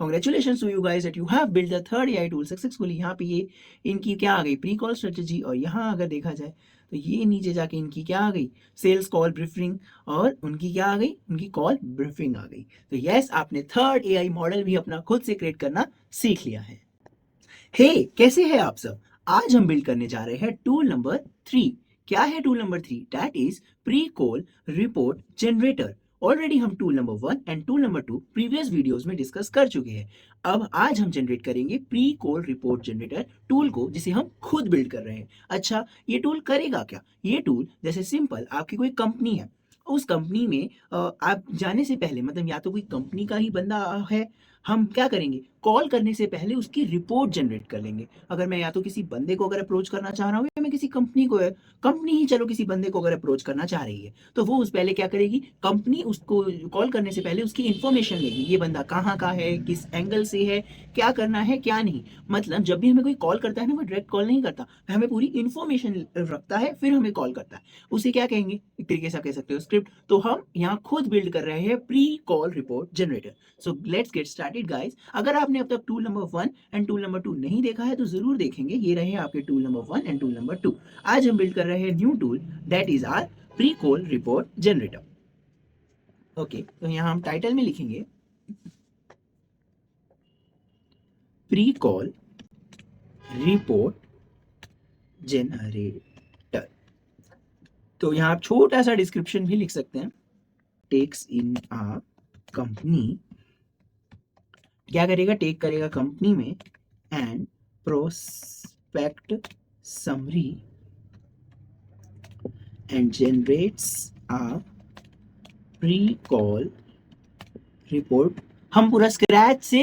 Congratulations to you guys that you have built the third AI tool successfully। यहाँ पे ये इनकी क्या आ गई, प्री कॉल स्ट्रेटेजी, और यहाँ अगर देखा जाए तो ये नीचे जाके इनकी क्या आ गई, सेल्स कॉल ब्रीफिंग, और उनकी क्या आ गई, उनकी कॉल ब्रीफिंग आ गई। तो यस, आपने थर्ड एआई मॉडल भी अपना खुद से क्रिएट करना सीख लिया है। हे कैसे हैं आप सब? आज हम बिल्ड करने जा रहे हैं टूल नंबर 3। क्या है tool number 3? That is pre call report generator. Already हम tool number 1 and tool number 2 previous videos में डिस्कस कर चुके हैं। अब आज हम जनरेट करेंगे pre call report generator tool को, जिसे हम खुद बिल्ड कर रहे हैं। अच्छा, ये टूल करेगा क्या? ये टूल जैसे सिंपल आपकी कोई कंपनी है, उस कंपनी में आप जाने से पहले, मतलब या तो कोई कंपनी का ही बंदा है, हम क्या करेंगे, कॉल करने से पहले उसकी रिपोर्ट जनरेट कर लेंगे। अगर मैं या तो किसी बंदे को अगर अप्रोच करना चाह रहा हूँ, या मैं किसी कंपनी को, कंपनी ही चलो किसी बंदे को अगर अप्रोच करना चाह रही है, तो वो उस पहले क्या करेगी, कंपनी उसको कॉल करने से पहले उसकी इन्फॉर्मेशन लेगी। ये बंदा कहाँ का है, किस एंगल से है, क्या करना है क्या नहीं। मतलब जब भी हमें कोई कॉल करता है ना, वो डायरेक्ट कॉल नहीं करता, हमें पूरी इन्फॉर्मेशन रखता है, फिर हमें कॉल करता है। उसे क्या कहेंगे, एक तरीके से आप कह सकते हो स्क्रिप्ट। तो हम यहाँ खुद बिल्ड कर रहे हैं pre call report generator. So let's get started guys. अगर आपने अब तक tool number 1 and tool number 2 नहीं देखा है तो जरूर देखेंगे। ये रहे आपके tool number 1 and tool number 2। आज हम बिल्ड कर रहे हैं new tool, that is our pre call report generator. Okay, तो यहां हम टाइटल में लिखेंगे प्री कॉल रिपोर्ट जनरेटर। तो यहां आप छोटा सा डिस्क्रिप्शन भी लिख सकते हैं। टेक्स इन आ कंपनी, क्या करेगा, टेक करेगा कंपनी में, and prospect summary and generates a pre call report. हम पूरा स्क्रैच से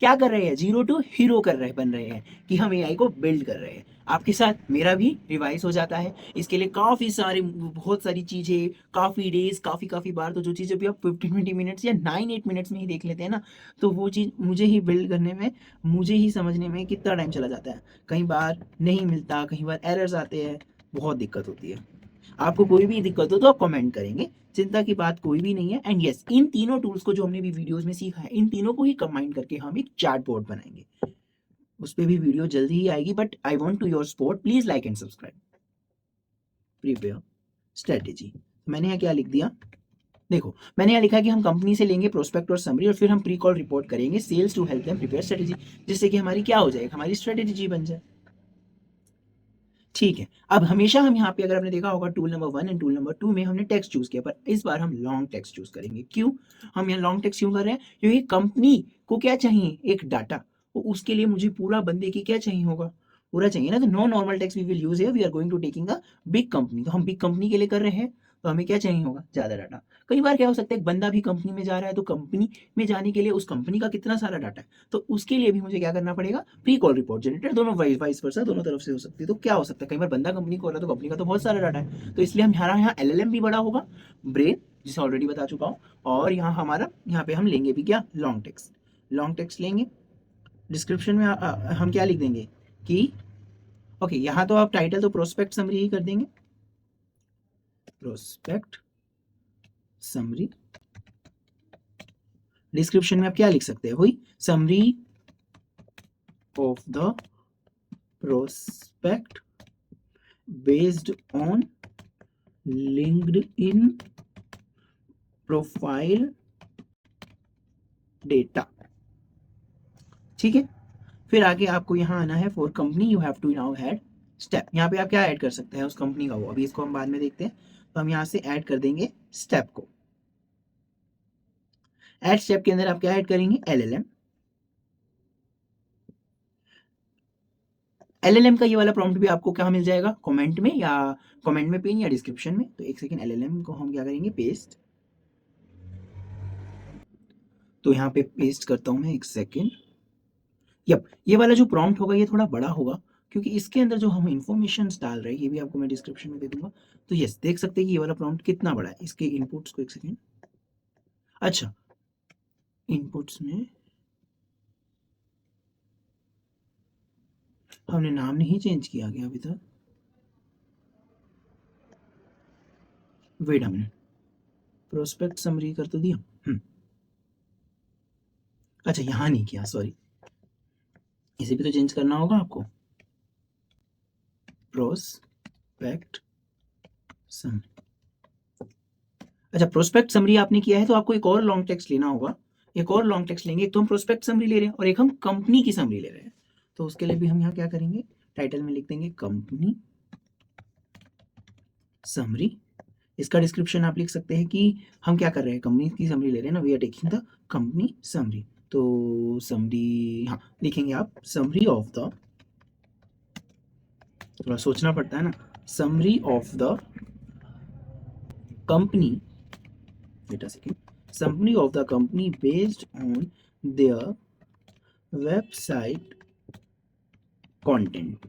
क्या कर रहे हैं, जीरो टू हीरो कर रहे बन रहे हैं, कि हम एआई को बिल्ड कर रहे हैं। आपके साथ मेरा भी रिवाइज हो जाता है। इसके लिए काफ़ी सारी, बहुत सारी चीज़ें, काफ़ी डेज, काफ़ी काफ़ी बार, तो जो चीज़ें भी आप 15-20 मिनट्स या 9-8 मिनट्स में ही देख लेते हैं ना, तो वो चीज़ मुझे ही बिल्ड करने में, मुझे ही समझने में कितना टाइम चला जाता है। कई बार नहीं मिलता, कई बार एरर्स आते हैं, बहुत दिक्कत होती है। आपको कोई भी दिक्कत हो तो आप कमेंट करेंगे, चिंता की बात कोई भी नहीं है। एंड यस, इन तीनों टूल्स को जो हमने भी वीडियोस में सीखा है, इन तीनों को ही कंबाइन करके हम एक चार्ट बोर्ड बनाएंगे। उस पर भी वीडियो जल्दी ही आएगी, but I want to your support, please like and subscribe. Prepare strategy, मैंने यहाँ क्या लिख दिया, देखो मैंने यहाँ लिखा कि हम कंपनी से लेंगे प्रोस्पेक्ट और समरी, और फिर हम प्री कॉल रिपोर्ट करेंगे sales to help them prepare strategy, जिससे कि हमारी क्या हो जाए, हमारी स्ट्रेटेजी बन जाए। ठीक है, अब हमेशा हम यहाँ पे, अगर आपने देखा होगा tool number 1 and tool number 2 में हमने टेक्स्ट चूज किया, पर इस बार हम लॉन्ग टेक्स्ट चूज करेंगे। क्यों हम यहाँ लॉन्ग टेक्स्ट क्यों कर रहे हैं? क्योंकि कंपनी को क्या चाहिए, एक डाटा, तो उसके लिए मुझे पूरा बंदे की क्या चाहिए होगा, पूरा चाहिए ना। तो no normal text we will use here, we are going to taking a big company, तो हम बिग कंपनी के लिए कर रहे हैं, तो हमें क्या चाहिए होगा, ज्यादा डाटा। कई बार क्या हो सकता है, एक बंदा भी कंपनी में जा रहा है, तो कंपनी में जाने के लिए उस कंपनी का कितना सारा डाटा है, तो उसके लिए भी मुझे क्या करना पड़ेगा, प्री कॉल रिपोर्ट जनरेटर। दोनों वाइस वर्सा, दोनों तरफ से हो सकती है। तो क्या हो सकता है, कई बार बंदा कंपनी को हो रहा है, तो कंपनी का तो बहुत सारा डाटा है, तो इसलिए हम यहाँ एलएलएम भी बड़ा होगा, ब्रेन जिसे ऑलरेडी बता चुका हूँ, और यहाँ हमारा, यहाँ पे हम लेंगे भी क्या, लॉन्ग टेक्स्ट। लॉन्ग टेक्स्ट लेंगे, डिस्क्रिप्शन में हम क्या लिख देंगे कि ओके, यहाँ तो आप टाइटल तो प्रोस्पेक्ट समरी ही कर देंगे, प्रोस्पेक्ट समरी। डिस्क्रिप्शन में आप क्या लिख सकते हैं, वही summary of the prospect based on LinkedIn profile data. ठीक है, फिर आगे आपको यहाँ आना है, for company you have to now add step. यहाँ पे आप क्या ऐड कर सकते हैं उस कंपनी का, वो अभी इसको हम बाद में देखते हैं। तो हम यहाँ से ऐड कर देंगे स्टेप को। ऐड स्टेप के अंदर आप क्या ऐड करेंगे, एलएलएम। एलएलएम का ये वाला प्रॉम्प्ट भी आपको क्या मिल जाएगा, कमेंट में, या कमेंट में पिन, या डिस्क्रिप्शन में। तो एक सेकेंड, एलएलएम को हम क्या करेंगे, पेस्ट। तो यहाँ पे पेस्ट करता हूँ मैं, एक सेकेंड। यप, ये वाला जो प्रॉम्प्ट होगा ये थोड़ा बड़ा होगा, क्योंकि इसके अंदर जो हम इंफॉर्मेशन डाल रहे हैं, ये भी आपको मैं डिस्क्रिप्शन में दे दूंगा। तो यस, देख सकते हैं कि ये वाला प्रॉम्प्ट कितना बड़ा है। इसके इनपुट्स को एक सेकेंड, अच्छा इनपुट्स में हमने नाम नहीं चेंज किया गया अभी तक, wait a minute, prospect summary कर तो दिया। अच्छा यहाँ नहीं किया, सॉरी, इसे भी तो चेंज करना होगा आपको। प्रोस्पेक्ट समरी, अच्छा प्रोस्पेक्ट समरी आपने किया है तो आपको एक और लॉन्ग टेक्स्ट लेना होगा। एक और लॉन्ग टेक्स्ट लेंगे, एक तो हम प्रोस्पेक्ट समरी ले रहे हैं और एक हम कंपनी की समरी ले रहे हैं। तो उसके लिए भी हम यहाँ क्या करेंगे, टाइटल में लिख देंगे कंपनी समरी। इसका डिस्क्रिप्शन आप लिख सकते हैं कि हम क्या कर रहे हैं, कंपनी की समरी ले रहे हैं ना, we are taking the company summary. तो समरी, हाँ लिखेंगे आप समरी ऑफ द, थोड़ा सोचना पड़ता है ना, summary of the company, wait a second, summary of the company based on their website content.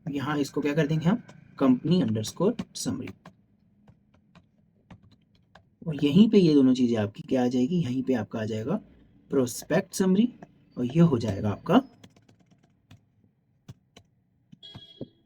यहाँ इसको क्या कर देंगे हम, कंपनी अंडरस्कोर समरी, और यहीं पे ये दोनों चीजें आपकी क्या आ जाएगी, यहीं पे आपका आ जाएगा प्रोस्पेक्ट समरी और ये हो जाएगा आपका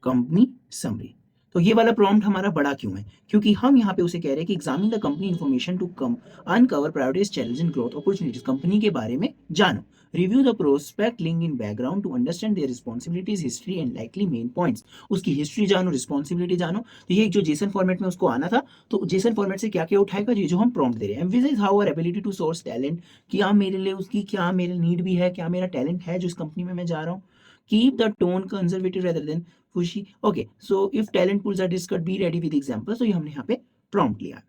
कंपनी समरी। तो ये वाला प्रॉम्प्ट हमारा बड़ा क्यों है, क्योंकि हम यहाँ पे उसे कह रहे हैं कि examine the company information to come uncover priorities challenge and growth opportunities, company के बारे में जानो, review the prospect LinkedIn background to understand their responsibilities history and likely main points, उसकी हिस्ट्री जानो, रिस्पॉन्सिबिलिटी जानो। तो ये जो जेसन फॉर्मेट में उसको आना था, तो जेसन फॉर्मेट से क्या क्या उठाएगा, ये जो हम प्रॉम्प्ट दे रहे हैं, emphasize how our ability to source talent, क्या मेरे लिए उसकी क्या मेरे नीड भी है, क्या मेरा टैलेंट है जो इस कंपनी में मैं जा रहा हूँ, keep the tone conservative rather than pushy, okay, so if talent pools are discussed be ready with examples। तो ये हमने यहाँ पे प्रॉम्प्ट लिया।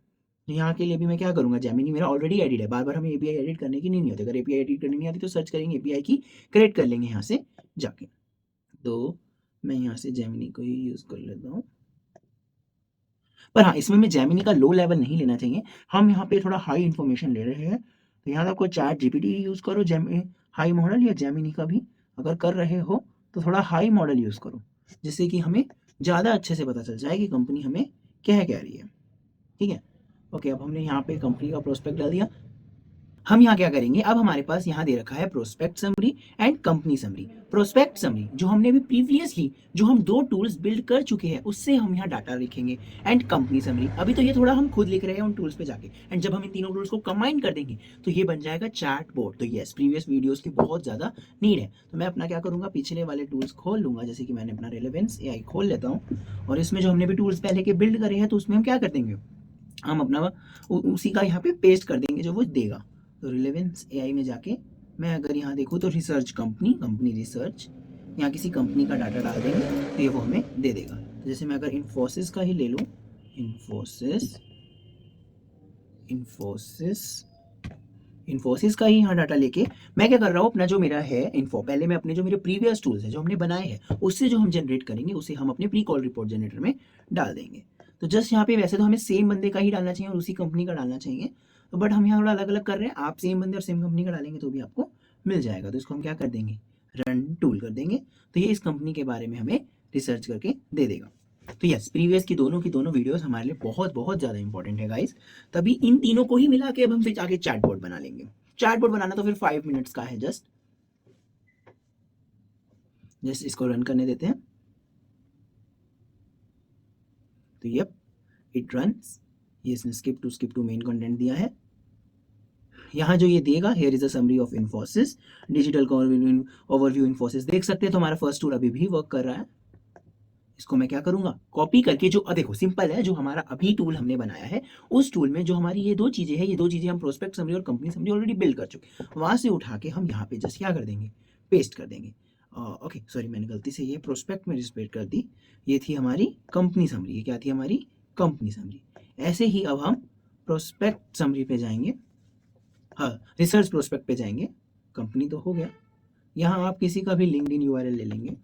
तो यहाँ के लिए भी मैं क्या करूंगा, जेमिनी मेरा ऑलरेडी एडिट है, बार बार हमें एपीआई एडिट करने की नहीं होती, अगर एपीआई एडिट करनी नहीं आती तो सर्च करेंगे एपीआई की, क्रिएट कर लेंगे यहाँ से जाके। तो मैं यहाँ से जेमिनी को ही यूज कर लेता हूँ, पर हाँ इसमें मैं जेमिनी का लो लेवल नहीं लेना चाहिए, हम यहाँ पे थोड़ा हाई इन्फॉर्मेशन ले रहे हैं। तो यहाँ आपको चैट जीपीटी यूज करो, हाई मॉडल, या जेमिनी का भी अगर कर रहे हो तो थोड़ा हाई मॉडल यूज करो, जिससे कि हमें ज़्यादा अच्छे से पता चल जाए कि कंपनी हमें क्या कह रही है। ठीक है, ओके, अब हमने यहाँ पे कंपनी का प्रोस्पेक्ट डाल दिया। हम यहाँ क्या करेंगे, अब हमारे पास यहाँ दे रखा है prospect summary and company summary. Prospect summary जो हमने भी प्रीवियसली जो हम दो टूल्स बिल्ड कर चुके हैं उससे हम यहाँ डाटा लिखेंगे, एंड कंपनी समरी अभी तो ये थोड़ा हम खुद लिख रहे हैं उन टूल्स पे जाके, एंड जब हम इन तीनों टूल्स को कंबाइन कर देंगे तो ये बन जाएगा चैट बोर्ड। तो यस, प्रीवियस वीडियोस की बहुत ज़्यादा नीड है, तो मैं अपना क्या करूँगा, पिछले वाले टूल्स खोल लूँगा, जैसे कि मैंने अपना रेलेवेंस एआई खोल लेता हूँ, और इसमें जो हमने भी टूल्स पहले के बिल्ड करे हैं तो उसमें हम क्या कर देंगे, हम अपना उसी का यहाँ पे पेस्ट कर देंगे जो वो देगा। तो रिलेवेंस एआई में जाके मैं अगर यहाँ देखूँ तो रिसर्च कंपनी, कंपनी रिसर्च, यहाँ किसी कंपनी का डाटा डाल देंगे तो ये वो हमें दे देगा। तो जैसे मैं अगर इन्फोसिस का ही ले लूँ, इन्फोसिस इन्फोसिस का ही यहाँ डाटा लेके मैं क्या कर रहा हूँ, अपना जो मेरा है इन्फो, पहले मैं अपने जो मेरे प्रीवियस टूल्स है जो हमने बनाए हैं उससे जो हम जनरेट करेंगे उसे हम अपने प्री कॉल रिपोर्ट जनरेटर में डाल देंगे। तो जस्ट यहाँ पे वैसे तो हमें सेम बंदे का ही डालना चाहिए और उसी कंपनी का डालना चाहिए, तो बट हम यहाँ थोड़ा अलग अलग कर रहे हैं, आप सेम बंदे और सेम कंपनी का डालेंगे तो भी आपको मिल जाएगा। तो इसको हम क्या कर देंगे, रन टूल कर देंगे, तो ये इस कंपनी के बारे में हमें रिसर्च करके दे देगा। तो यस, प्रीवियस की दोनों वीडियोस हमारे लिए बहुत बहुत ज़्यादा इंपॉर्टेंट है गाइस, तभी इन तीनों को ही मिला के अब हम फिर आगे चैटबॉट बना लेंगे। चैटबॉट बनाना तो फिर 5 मिनट्स का है, जस्ट इसको रन करने देते हैं। तो यप, इट रन्स, ये इसने स्किप टू मेन कंटेंट दिया है। यहाँ जो ये देगा, here is a summary of Infosys, digital overview Infosys, देख सकते हैं तो हमारा फर्स्ट टूल अभी भी वर्क कर रहा है। इसको मैं क्या करूंगा, कॉपी करके, जो देखो सिंपल है, जो हमारा अभी टूल हमने बनाया है उस टूल में जो हमारी ये दो चीजें हैं, ये दो चीजें हम प्रोस्पेक्ट समरी और कंपनी समरी ऑलरेडी बिल्ड कर चुके, वहां से उठा के हम यहाँ पे जस्ट क्या कर देंगे, पेस्ट कर देंगे। ओके सॉरी, मैंने गलती से ये प्रोस्पेक्ट में रिस्पेक्ट कर दी, ये थी हमारी कंपनी समरी, ये क्या थी हमारी कंपनी समरी। ऐसे ही अब हम प्रोस्पेक्ट समरी पे जाएंगे, हाँ रिसर्च प्रोस्पेक्ट पे जाएंगे, कंपनी तो हो गया। यहाँ आप किसी का भी लिंक्डइन यूआरएल ले लेंगे,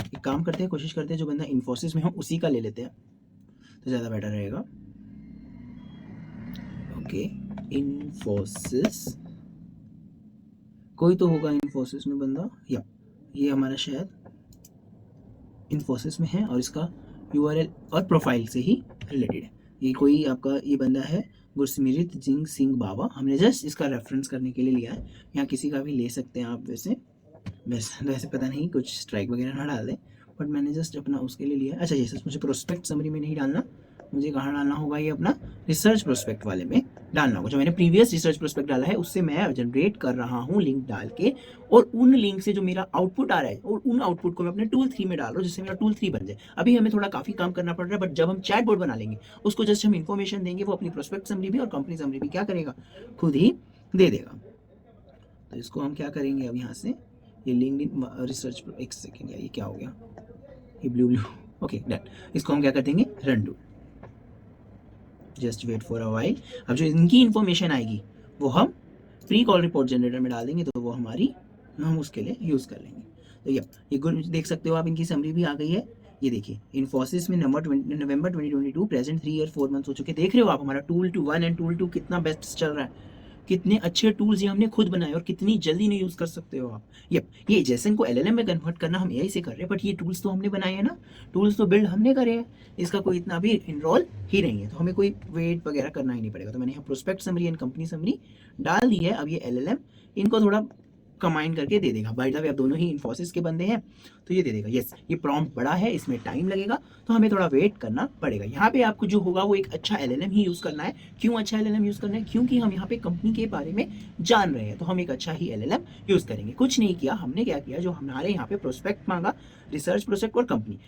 एक काम करते हैं, कोशिश करते हैं जो बंदा इन्फोसिस में हो उसी का ले लेते हैं तो ज़्यादा बेटर रहेगा। ओके, इन्फोसिस, कोई तो होगा इन्फोसिस में बंदा, या ये हमारा शायद इन्फोसिस में है और इसका यूआरएल और प्रोफाइल से ही रिलेटेड है। ये कोई आपका ये बंदा है गुरसिमरत जिंग सिंह बाबा, हमने जस्ट इसका रेफरेंस करने के लिए लिया है, यहाँ किसी का भी ले सकते हैं आप। वैसे पता नहीं कुछ स्ट्राइक वगैरह ना डाल दें, बट मैंने जस्ट अपना उसके लिए लिया है। अच्छा ये सच मुझे प्रोस्पेक्ट समरी में नहीं डालना, मुझे कहाँ डालना होगा, ये अपना रिसर्च प्रोस्पेक्ट वाले में डालना होगा। जो मैंने प्रीवियस रिसर्च प्रोस्पेक्ट डाला है उससे मैं जनरेट कर रहा हूँ लिंक डाल के, और उन लिंक से जो मेरा आउटपुट आ रहा है और उन आउटपुट को मैं अपने टूल 3 में डाल रहा हूँ, जिससे मेरा टूल 3 बन जाए। अभी हमें थोड़ा काफ़ी काम करना पड़ रहा है, बट जब हम चैट बोर्ड बना लेंगे उसको जस्ट हम इन्फॉर्मेशन देंगे, वो अपनी प्रोस्पेक्ट समरी भी और कंपनी समरी भी क्या करेगा, खुद ही दे देगा। तो इसको हम क्या करेंगे अब यहाँ से, ये लिंक्डइन रिसर्च, एक सेकेंड यार ये क्या हो गया, ये ब्लू ब्लू, ओके डन। इसको हम क्या कर देंगे, run do, just wait for a while. अब जो इनकी इन्फॉर्मेशन आएगी वो हम प्री कॉल रिपोर्ट जनरेटर में डाल देंगे, तो वो हमारी हम उसके लिए यूज़ कर लेंगे। तो ये गुड देख सकते हो आप, इनकी समरी भी आ गई है। ये देखिए इन्फोसिस में नवंबर 2022 प्रेजेंट 3 ईयर 4 मंथ्स हो चुके। देख रहे हो आप हमारा टूल 1 एंड टूल 2 कितना बेस्ट चल रहा है, कितने अच्छे टूल्स ये हमने खुद बनाए और कितनी जल्दी नहीं यूज़ कर सकते हो आप। ये जेसन को एलएलएम में कन्वर्ट करना हम एआई से कर रहे हैं, बट ये टूल्स तो हमने बनाए हैं ना, टूल्स तो बिल्ड हमने करे हैं, इसका कोई इतना भी इनरोल ही नहीं है, तो हमें कोई वेट वगैरह करना ही नहीं पड़ेगा। तो मैंने यहाँ prospect summary and company summary डाल दी है। अब ये एलएलएम इनको थोड़ा कमांड करके दे देगा। बाय द वे आप दोनों ही इन्फोसिस के बंदे हैं तो ये दे देगा। यस, ये प्रॉम्प्ट बड़ा है, इसमें टाइम लगेगा, तो हमें थोड़ा वेट करना पड़ेगा। यहाँ पे आपको जो होगा वो एक अच्छा एलएलएम ही यूज़ करना है। क्यों अच्छा एलएलएम यूज़ करना है, क्योंकि हम यहाँ पे कंपनी के बारे में जान रहे हैं, तो हम एक अच्छा ही एलएलएम यूज़ करेंगे। कुछ नहीं किया हमने, क्या किया, जो हमारे यहाँ पे प्रोस्पेक्ट मांगा, रिसर्च प्रोस्पेक्ट और कंपनी,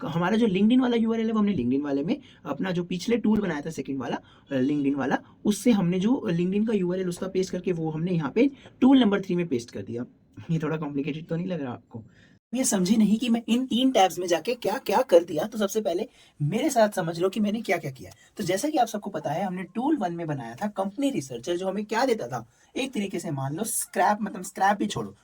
हमारा जो लिंक्डइन वाला यूआरएल है वो हमने लिंक्डइन वाले में अपना जो पिछले टूल बनाया था सेकंड वाला लिंक्डइन वाला, उससे हमने जो लिंक्डइन का यूआरएल उसका पेस्ट करके वो हमने यहाँ पे टूल नंबर 3 में पेस्ट कर दिया। ये थोड़ा कॉम्प्लिकेटेड तो नहीं लग रहा आपको? ये समझे नहीं कि मैं इन 3 टैब्स में जाके क्या क्या कर दिया, तो सबसे पहले मेरे साथ समझ लो कि मैंने क्या क्या किया। तो जैसा कि आप सबको पता है, हमने टूल 1 में बनाया था कंपनी रिसर्चर, जो हमें क्या देता था, एक तरीके से मान लो स्क्रैप, मतलब स्क्रैप भी छोड़ो,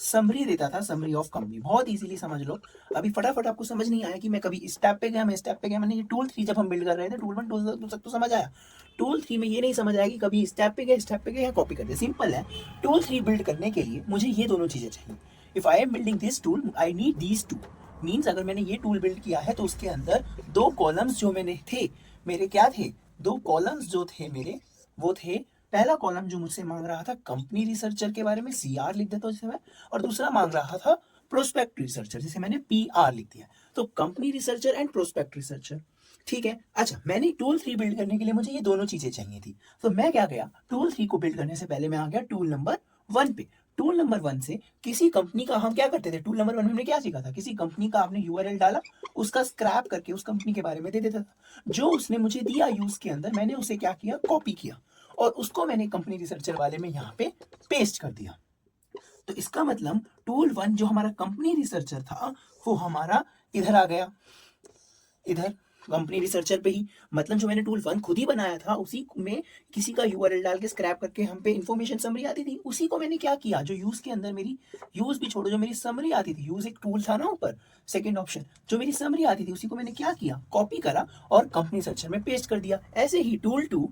समरी देता था, समरी ऑफ कंपनी। बहुत इजीली समझ लो। अभी फटाफट आपको समझ नहीं आया कि मैं कभी इस टैब पे गया, मैं इस टैब पे गया, मैंने ये टूल 3 जब हम बिल्ड कर रहे थे, टूल 1 टूल 2 तक तो समझ आया। टूल 3 में ये नहीं समझ आया कि कभी इस टैब पे गया, इस टैब पे गया, कॉपी कर दिया। सिंपल है, टूल 3 बिल्ड करने के लिए मुझे ये दोनों चीजें चाहिए। If I am building this tool, I need these two. Means अगर मैंने ये टूल बिल्ड किया है तो उसके अंदर 2 कॉलम्स जो मैंने थे, मेरे क्या थे, 2 कॉलम्स जो थे मेरे, वो थे, पहला कॉलम जो मुझसे मांग रहा था कंपनी रिसर्चर के बारे में, CR लिख देता हूं जैसे मैं, और दूसरा मांग रहा था प्रोस्पेक्ट रिसर्चर, जिसे मैंने PR लिख दिया। तो company researcher and prospect researcher, ठीक है। अच्छा, मैंने टूल 3 बिल्ड करने के लिए मुझे ये दोनों चीजें चाहिए थी, तो मैं क्या गया, टूल 3 को बिल्ड करने से पहले मैं आ गया टूल नंबर 1 पे। टूल नंबर 1 से किसी कंपनी का हम क्या करते थे, टूल नंबर 1 में हमने क्या सीखा था, किसी कंपनी का आपने यूआरएल डाला, उसका स्क्रैप करके उस कंपनी के बारे में दे देता था। जो उसने मुझे दिया यूज के अंदर, मैंने उसे क्या किया, कॉपी किया, और उसको मैंने कंपनी रिसर्चर वाले में यहाँ पे पेस्ट कर दिया। तो इसका मतलब टूल 1 जो हमारा कंपनी रिसर्चर था वो हमारा इधर आ गया, इधर कंपनी रिसर्चर पे ही। मतलब जो मैंने टूल 1 खुद ही बनाया था, उसी में किसी का यूआरएल डाल के स्क्रैप करके हम पे इन्फॉर्मेशन समरी आती थी, उसी को मैंने क्या किया, जो यूज के अंदर मेरी, यूज भी छोड़ो, जो मेरी समरी आती थी, यूज एक टूल था ना ऊपर सेकंड ऑप्शन, जो मेरी समरी आती थी उसी को मैंने क्या किया, कॉपी करा और कंपनी रिसर्चर में पेस्ट कर दिया। ऐसे ही टूल 2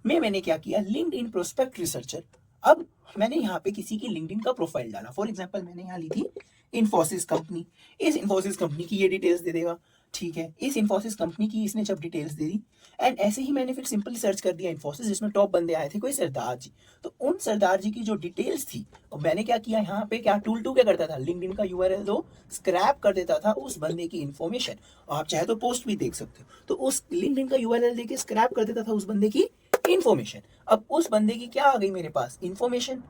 में मैंने क्या किया, लिंक्डइन प्रोस्पेक्ट रिसर्चर। अब मैंने यहाँ पे किसी की लिंक्डइन का प्रोफाइल डाला, फॉर एग्जांपल मैंने यहाँ ली थी इन्फोसिस कंपनी, इस इन्फोसिस कंपनी की ये डिटेल्स दे देगा, ठीक है। इस इन्फोसिस कंपनी की इसने जब डिटेल्स दे दी, एंड ऐसे ही मैंने फिर सिंपली सर्च कर दिया इन्फोसिस, जिसमें टॉप बंदे आए थे कोई सरदार जी, तो उन सरदार जी की जो डिटेल्स थी, और मैंने क्या किया यहाँ पे, क्या टूल 2 क्या करता था, लिंक्डइन का यूआरएल दो स्क्रैप कर देता था उस बंदे की इन्फॉर्मेशन, आप चाहे तो पोस्ट भी देख सकते हो, तो उस लिंक्डइन का यूआरएल देके स्क्रैप कर देता था उस बंदे की इन्फॉर्मेशन। अब उस बंदे की क्या आ गई मेरे पास, इन्फॉर्मेशन,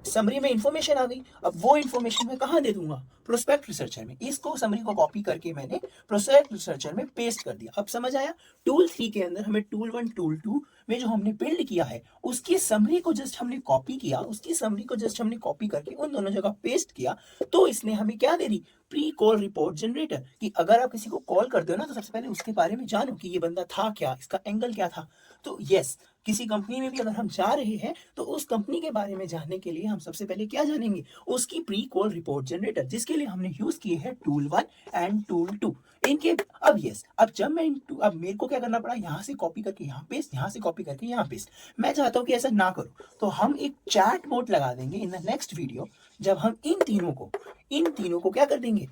समरी में इन्फॉर्मेशन आ गई। अब वो इन्फॉर्मेशन मैं कहाँ दे दूंगा, प्रोस्पेक्ट रिसर्चर में। इसको समरी को कॉपी करके मैंने प्रोस्पेक्ट रिसर्चर में पेस्ट कर दिया। अब समझ आया, टूल 3 के अंदर हमें टूल 1 टूल 2 में जो हमने बिल्ड किया है उसकी समरी को जस्ट हमने कॉपी किया, उसकी समरी को जस्ट हमने कॉपी करके उन दोनों जगह पेस्ट किया, तो इसने हमें क्या दे दी, प्री कॉल रिपोर्ट जनरेटर। कि अगर आप किसी को कॉल करते हो ना, तो सबसे पहले उसके बारे में जानो कि ये बंदा था क्या, इसका एंगल क्या था। तो यस, किसी कंपनी में भी अगर हम जा रहे हैं तो उस कंपनी के बारे में जानने के लिए हम सबसे पहले क्या जानेंगे, उसकी प्री कॉल रिपोर्ट जनरेटर, जिसके लिए हमने यूज किए हैं टूल 1 एंड टूल 2 इनके। अब यस, अब जब मैं अब मेरे को क्या करना पड़ा, यहाँ से कॉपी करके यहाँ पेस्ट, यहाँ से कॉपी करके यहाँ पेस्ट। मैं चाहता हूँ कि ऐसा ना करो, तो हम एक चैट बोट लगा देंगे इन द नेक्स्ट वीडियो, जब हम इन तीनों को क्या कर देंगे,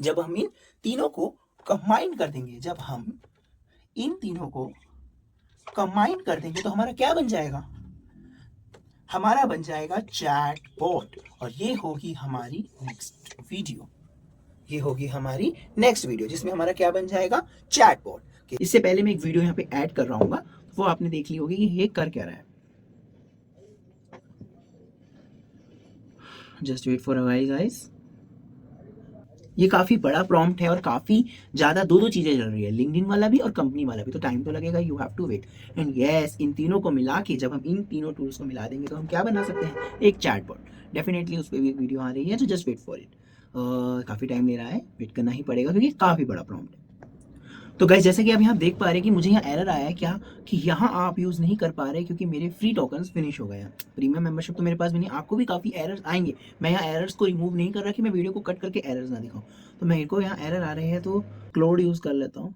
जब हम इन तीनों को कंबाइन कर देंगे, जब हम इन तीनों को कंबाइन कर देंगे तो हमारा क्या बन जाएगा, हमारा बन जाएगा चैट बॉट। और ये होगी हमारी नेक्स्ट वीडियो, ये होगी हमारी नेक्स्ट वीडियो, जिसमें हमारा क्या बन जाएगा, चैट बॉट। इससे पहले मैं एक वीडियो यहाँ पे ऐड कर रहा हूँ, वो आपने देख ली होगी कि ये कर क्या रहा है। Just wait for a while guys. ये काफ़ी बड़ा प्रॉम्प्ट है और काफ़ी ज़्यादा दो चीज़ें चल रही है, लिंक्डइन वाला भी और कंपनी वाला भी, तो टाइम तो लगेगा, you have to wait. And yes, इन तीनों को मिला के जब हम इन तीनों टूल्स को मिला देंगे तो हम क्या बना सकते हैं, एक चैटबॉट। डेफिनेटली उस पर भी एक वीडियो आ रही है, तो जस्ट वेट फॉर इट। काफ़ी टाइम ले रहा है, वेट करना ही पड़ेगा क्योंकि काफ़ी बड़ा प्रॉम्प्ट है। तो गाइस जैसे कि आप यहाँ देख पा रहे हैं कि मुझे यहाँ एरर आया है क्या, कि यहाँ आप यूज़ नहीं कर पा रहे क्योंकि मेरे फ्री टोकन्स फिनिश हो गए हैं। प्रीमियम मेंबरशिप तो मेरे पास भी नहीं, आपको भी काफ़ी एरर्स आएंगे। मैं यहाँ एरर्स को रिमूव नहीं कर रहा कि मैं वीडियो को कट करके एरर्स ना दिखाऊँ। तो मेरे को यहाँ एरर आ रहे हैं तो क्लोड यूज़ कर लेता हूँ।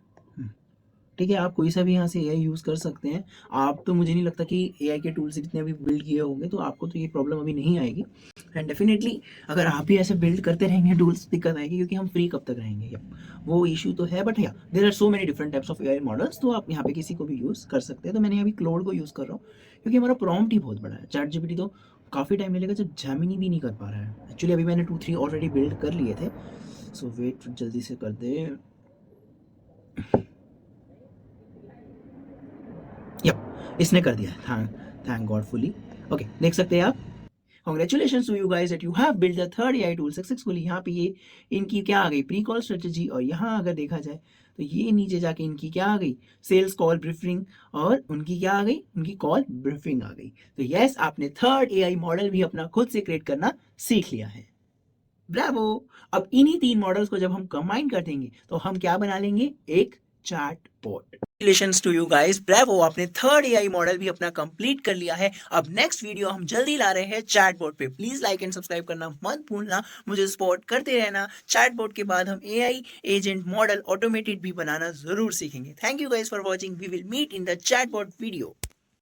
ठीक है, आप कोई सा भी यहाँ से एआई यूज़ कर सकते हैं। आप तो मुझे नहीं लगता कि एआई के टूल्स इतने अभी बिल्ड किए होंगे, तो आपको तो ये प्रॉब्लम अभी नहीं आएगी। एंड डेफिनेटली अगर आप भी ऐसे बिल्ड करते रहेंगे टूल्स, दिक्कत आएगी क्योंकि हम फ्री कब तक रहेंगे, वो इशू तो है। But yeah there are so many different types of AI models, तो आप यहाँ पे किसी को भी यूज़ कर सकते हैं। तो मैंने अभी क्लोड को यूज़ कर रहा हूँ क्योंकि हमारा प्रॉम्प्ट ही बहुत बड़ा है। चैट जीपीटी तो काफ़ी टाइम लगेगा, जब जेमिनी भी नहीं कर पा रहा है। एक्चुअली अभी मैंने 2-3 ऑलरेडी बिल्ड कर लिए थे, सो वेट जल्दी से कर दे। यप, इसने कर दिया। Thank God fully. ओके, देख सकते हैं आप। Congratulations to you guys that you have built the third AI tool successfully। यहाँ पे ये इनकी क्या आ गई, प्री कॉल स्ट्रेटेजी, और यहाँ अगर देखा जाए तो ये नीचे जाके इनकी क्या आ गई, सेल्स कॉल ब्रीफिंग, और उनकी क्या आ गई, उनकी कॉल ब्रीफिंग आ गई। तो यस, आपने थर्ड एआई मॉडल भी अपना खुद से क्रिएट करना सीख लिया है। ब्रावो। अब इन्हीं 3 मॉडल्स को जब हम कंबाइन कर देंगे तो हम क्या बना लेंगे, एक chatbot. Congratulations to you guys, Bravo, आपने थर्ड एआई मॉडल भी अपना कंप्लीट कर लिया है। अब नेक्स्ट वीडियो हम जल्दी ला रहे हैं चैटबॉट पे। प्लीज लाइक एंड सब्सक्राइब करना मत भूलना, मुझे सपोर्ट करते रहना। चैटबॉट के बाद हम एआई एजेंट मॉडल ऑटोमेटेड भी बनाना जरूर सीखेंगे। Thank you guys for watching, we will meet in the chatbot video.